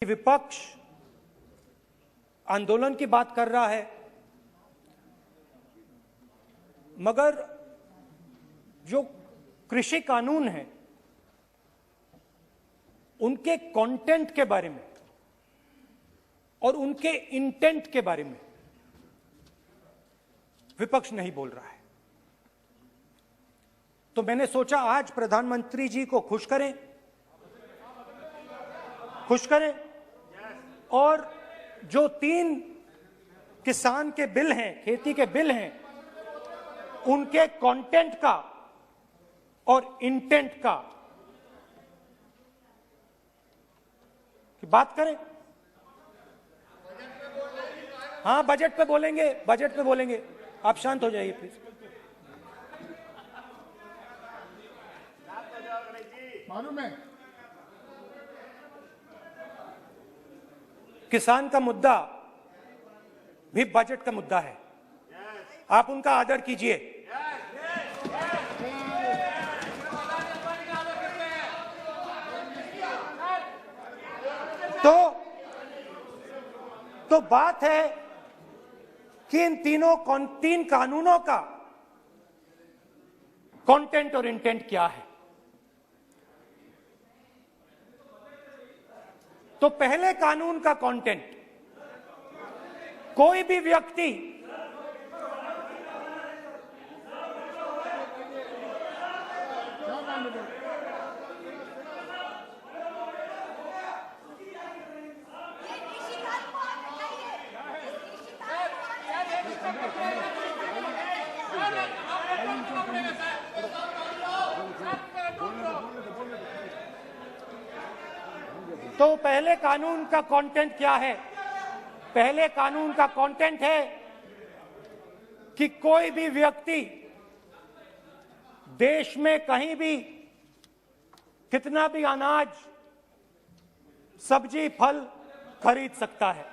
विपक्ष आंदोलन की बात कर रहा है, मगर जो कृषि कानून है उनके कंटेंट के बारे में और उनके इंटेंट के बारे में विपक्ष नहीं बोल रहा है। तो मैंने सोचा आज प्रधानमंत्री जी को खुश करें और जो 3 किसान के बिल हैं, खेती के बिल हैं, उनके कंटेंट का और इंटेंट का बात करें। हाँ, बजट पे बोलेंगे। आप शांत हो जाइए प्लीज। मालूम है किसान का मुद्दा भी बजट का मुद्दा है, आप उनका आदर कीजिए। तो बात है कि इन 3 कानूनों का कंटेंट और इंटेंट क्या है। तो पहले कानून का कंटेंट, कोई भी व्यक्ति तो पहले कानून का कंटेंट क्या है? पहले कानून का कंटेंट है कि कोई भी व्यक्ति देश में कहीं भी कितना भी अनाज, सब्जी, फल खरीद सकता है,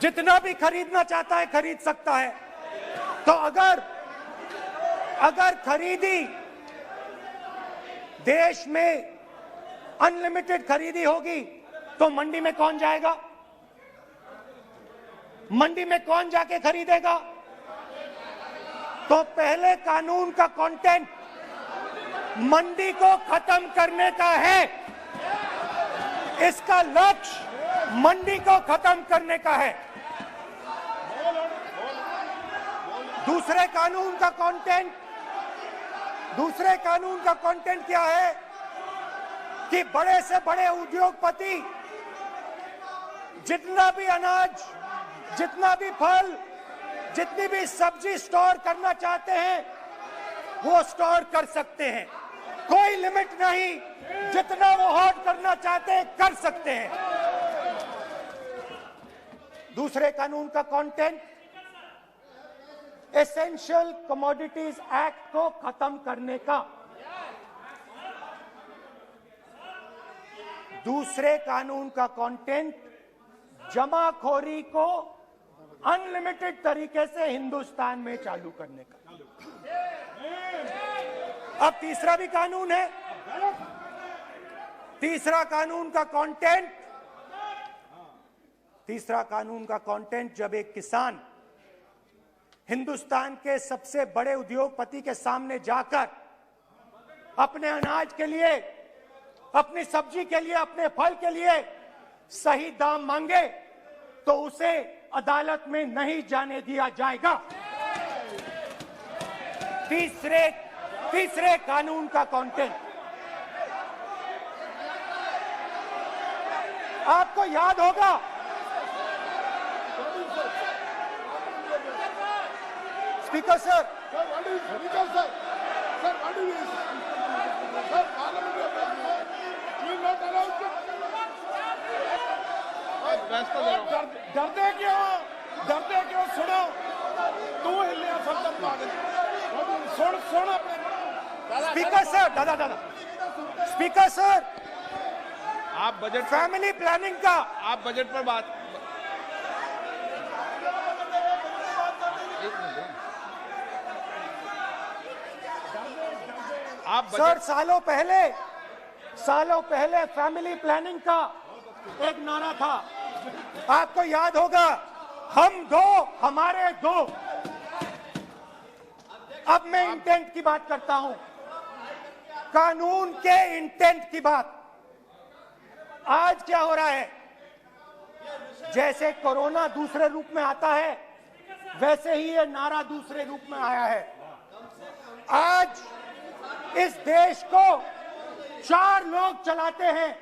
जितना भी खरीदना चाहता है खरीद सकता है। तो अगर खरीदी देश में अनलिमिटेड खरीदी होगी तो मंडी में कौन जाएगा? मंडी में कौन जाके खरीदेगा? तो पहले कानून का कंटेंट मंडी को खत्म करने का है। इसका लक्ष्य मंडी को खत्म करने का है। दूसरे कानून का कंटेंट क्या है कि बड़े से बड़े उद्योगपति जितना भी अनाज, जितना भी फल, जितनी भी सब्जी स्टोर करना चाहते हैं वो स्टोर कर सकते हैं, कोई लिमिट नहीं, जितना वो होल्ड करना चाहते हैं कर सकते हैं। दूसरे कानून का कंटेंट एसेंशियल कमोडिटीज एक्ट को खत्म करने का। दूसरे कानून का कंटेंट जमाखोरी को अनलिमिटेड तरीके से हिंदुस्तान में चालू करने का। अब तीसरा भी कानून है। तीसरा कानून का कंटेंट जब एक किसान हिंदुस्तान के सबसे बड़े उद्योगपति के सामने जाकर अपने अनाज के लिए, अपनी सब्जी के लिए, अपने फल के लिए सही दाम मांगे तो उसे अदालत में नहीं जाने दिया जाएगा। तीसरे कानून का कंटेंट आपको याद होगा, स्पीकर सर, डरते क्यों? सुनो, तू हिलिया सब सुन अपने स्पीकर सर, दादा स्पीकर सर, आप बजट, फैमिली प्लानिंग का, आप बजट पर बात, सर, सालों पहले सालों पहले फैमिली प्लानिंग का एक नारा था, आपको याद होगा, हम दो हमारे दो। अब मैं इंटेंट की बात करता हूं, कानून के इंटेंट की बात। आज क्या हो रहा है, जैसे कोरोना दूसरे रूप में आता है, वैसे ही ये नारा दूसरे रूप में आया है। आज इस देश को 4 लोग चलाते हैं।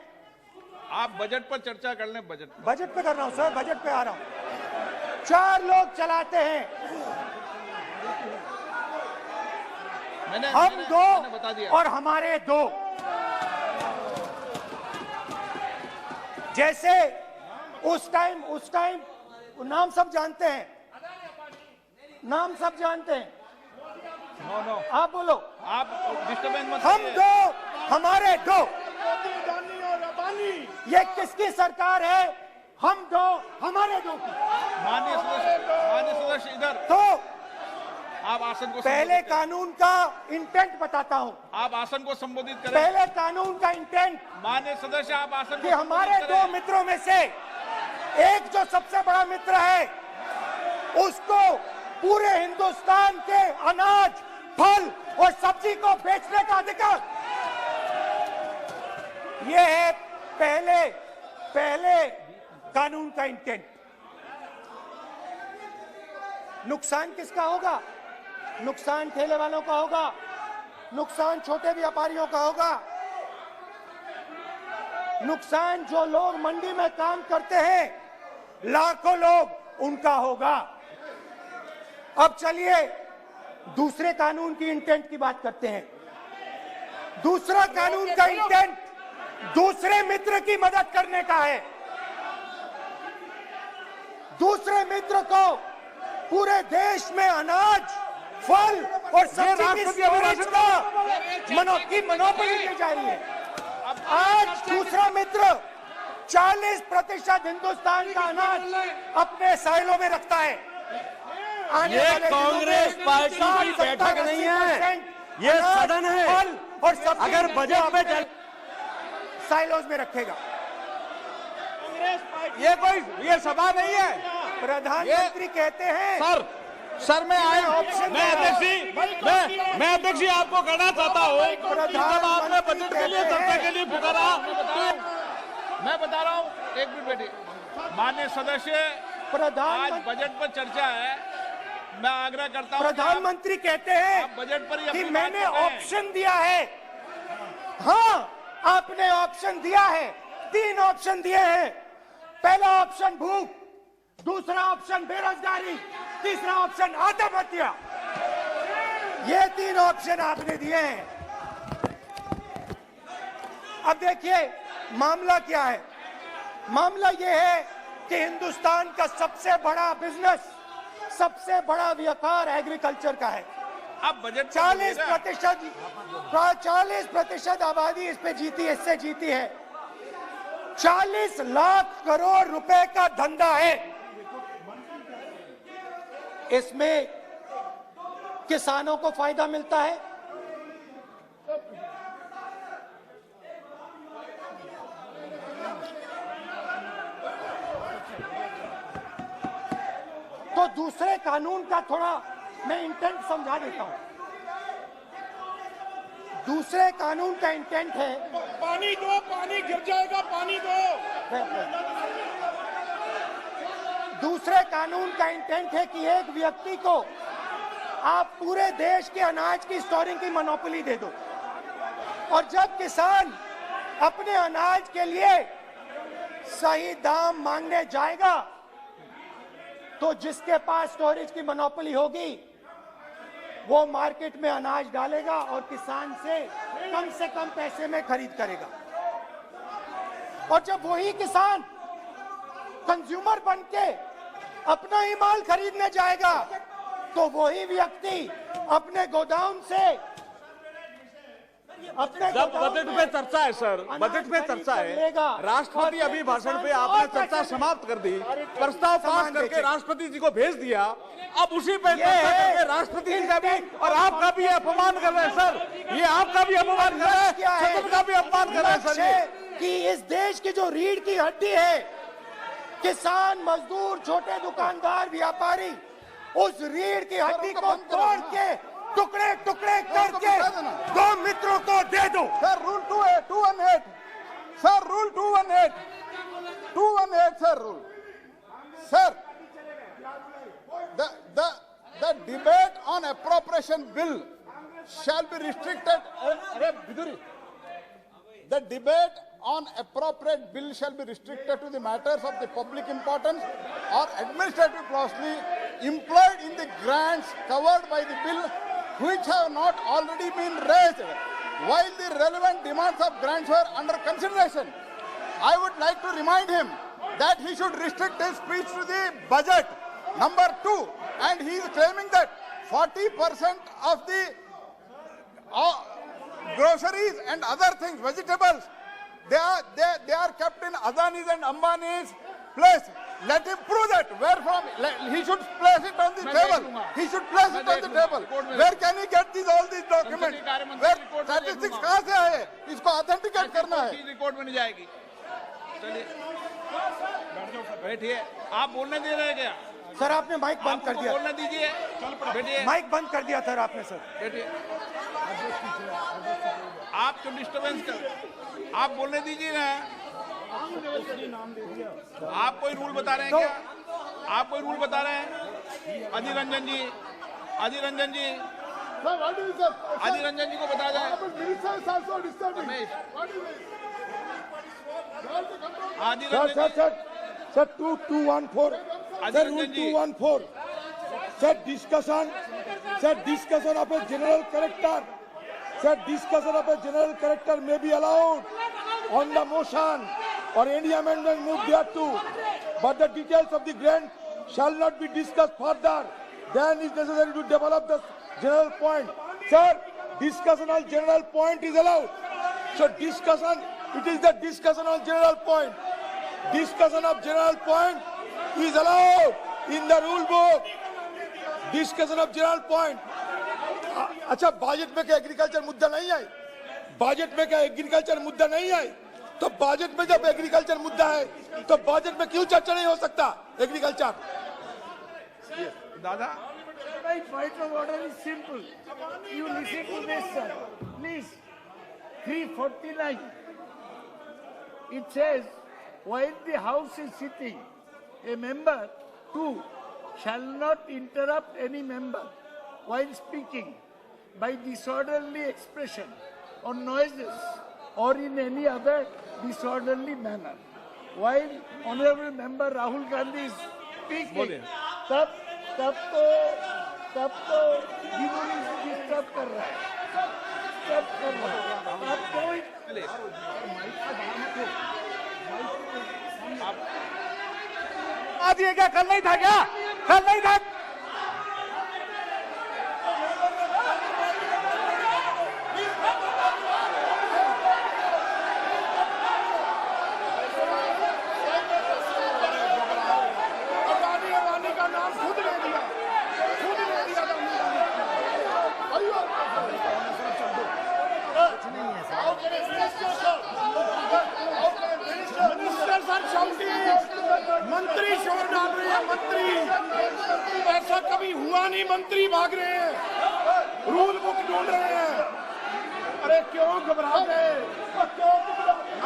आप बजट पर चर्चा कर लें। बजट पे कर रहा हूं सर, बजट पे आ रहा हूं। 4 लोग चलाते हैं, हम दो बता दिया। और हमारे दो। जैसे उस टाइम नाम सब जानते हैं, नाम सब जानते हैं। नो आप बोलो। आप डिस्टर्बेंस मत हम करिए। दो हमारे दो। ये किसकी सरकार है? हम दो हमारे दो की। माननीय सदस्य इधर। तो आप आसन को पहले संबोधित करें। कानून का इंटेंट बताता हूं। आप आसन को संबोधित करें। पहले कानून का इंटेंट माननीय सदस्य, आप आसन कि को हमारे संबोधित दो करें। मित्रों में से एक जो सबसे बड़ा मित्र है, उसको पूरे हिंदुस्तान के अनाज, फल और सब्जी को बेचने का अधिकार। यह है पहले कानून का इंटेंट। नुकसान किसका होगा? नुकसान ठेले वालों का होगा, नुकसान छोटे व्यापारियों का होगा, नुकसान जो लोग मंडी में काम करते हैं, लाखों लोग, उनका होगा। अब चलिए दूसरे कानून की इंटेंट की बात करते हैं। दूसरा कानून का इंटेंट दूसरे मित्र की मदद करने का है। दूसरे मित्र को पूरे देश में अनाज, फल और सब्जी की स्टोरेज की मोनोपोली दी जा रही है। आज दूसरा मित्र 40% हिंदुस्तान का अनाज अपने साइलों में रखता है। ये कांग्रेस पार्टी की बैठक नहीं है, ये सदन है। फल और सब्जी अगर बजट में चल साइलोज में रखेगा। ये सभा नहीं है। प्रधानमंत्री कहते हैं सर मैं अध्यक्ष जी आपको कहना चाहता हूँ, जब आपने बजट के लिए चर्चा के लिए पुकारा तो मैं बता रहा हूँ, एक मिनट बैठिए। माननीय सदस्य, आज बजट पर चर्चा है, मैं आग्रह करता हूँ। प्रधानमंत्री कहते हैं आप बजट पर ही कि अपनी बात मैंने करते हैं। ऑप्शन दिया है। हाँ, आपने ऑप्शन दिया है, 3 ऑप्शन दिए हैं। पहला ऑप्शन भूख, दूसरा ऑप्शन बेरोजगारी, तीसरा ऑप्शन आत्महत्या। ये 3 ऑप्शन आपने दिए हैं। अब देखिए मामला क्या है। मामला ये है कि हिंदुस्तान का सबसे बड़ा बिजनेस, सबसे बड़ा व्यापार एग्रीकल्चर का है। अब बजट 40% आबादी इस पे जीती है, इससे जीती है। 40 लाख करोड़ रुपए का धंधा है। इसमें किसानों को फायदा मिलता है, तो दूसरे कानून का थोड़ा मैं इंटेंट समझा देता हूं। दूसरे कानून का इंटेंट है, पानी दो, पानी गिर जाएगा, पानी दो। दूसरे कानून का इंटेंट है कि एक व्यक्ति को आप पूरे देश के अनाज की स्टोरिंग की मोनोपोली दे दो, और जब किसान अपने अनाज के लिए सही दाम मांगने जाएगा, तो जिसके पास स्टोरेज की मोनोपोली होगी वो मार्केट में अनाज डालेगा और किसान से कम पैसे में खरीद करेगा। और जब वही किसान कंज्यूमर बन के अपना ही माल खरीदने जाएगा, तो वही व्यक्ति अपने गोदाम से अपने जब बजट पे चर्चा है सर, बजट पे चर्चा है, राष्ट्रपति अभी भाषण पे आपने चर्चा समाप्त कर दी, प्रस्ताव पास करके राष्ट्रपति जी को भेज दिया, अब उसी पे चर्चा करके राष्ट्रपति जी का भी और आपका भी अपमान कर रहे हैं सर, ये आपका भी अपमान कर रहे हैं, सदन का भी अपमान कर रहे हैं सर ये। कि इस देश की जो रीढ़ की हड्डी है, किसान, मजदूर, छोटे दुकानदार, व्यापारी, उस रीढ़ की हड्डी को तोड़ के टुकड़े टुकड़े करके दो मित्रों को दे दो। Sir rule 218 sir rule 218 sir rule sir the debate on appropriation bill shall be restricted. The debate on appropriate bill shall be restricted to the matters of the public importance or administrative clausely employed in the grants covered by the bill which have not already been raised while the relevant demands of grants were under consideration. I would like to remind him that he should restrict his speech to the budget. Number 2, and he is claiming that 40% of the groceries and other things, vegetables, they are kept in Adani's and Ambani's place. Let him prove that. Where from? He should place it on the table. He should place it on the table. Where can he get all these documents? Where statistics कहाँ से आए? इसको authenticate करना है. Record में नहीं जाएगी. चलिए बैठिए. आप बोलने दे रहे हैं क्या? सर आपने माइक बंद कर दिया. बोलने दीजिए. बैठिए. माइक बंद कर दिया सर आपने. सर बैठिए. आप क्यों डिस्टर्बेंस कर? आप बोलने दीजिए ना. आप कोई रूल बता रहे हैं क्या? आप कोई रूल बता रहे हैं? अधीर रंजन जी, अधीर रंजन जी, अधीर रंजन जी को बता जाए. अधीर रंजन जी. Sir, 2214. Sir, rule 214. Sir, discussion of a general character. Sir, discussion of a general character may be allowed on the motion or any amendment moved thereto, but the details of the grant shall not be discussed further than is necessary to develop the general point. Sir, discussion on general point is allowed. So discussion, it is the discussion on general point. Discussion of general point is allowed in the rule book. Discussion of general point. अच्छा budget में क्या agriculture मुद्दा नहीं है? Budget में क्या agriculture मुद्दा नहीं है? तो बजट में जब एग्रीकल्चर मुद्दा है तो बजट में क्यों चर्चा नहीं हो सकता एग्रीकल्चर? दादा, My point of order is simple. You listen to this, sir. Please. 349. It says, while the House is sitting, a member, 2, shall not interrupt any member while speaking by disorderly expression or noises or in any other disorderly manner. While Honorable Member Rahul Gandhi is speaking, तब तो disturb कर रहा है. अब कोई आज ये क्या कल नहीं था क्या? कल नहीं था. अडानी का नाम खुद ले दिया. मंत्री शोर डाल रहे हैं. मंत्री ऐसा कभी हुआ नहीं. मंत्री भाग रहे हैं, रूल बुक ढूंढ रहे हैं. अरे क्यों घबरा गए?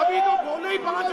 अभी तो बोले ही 5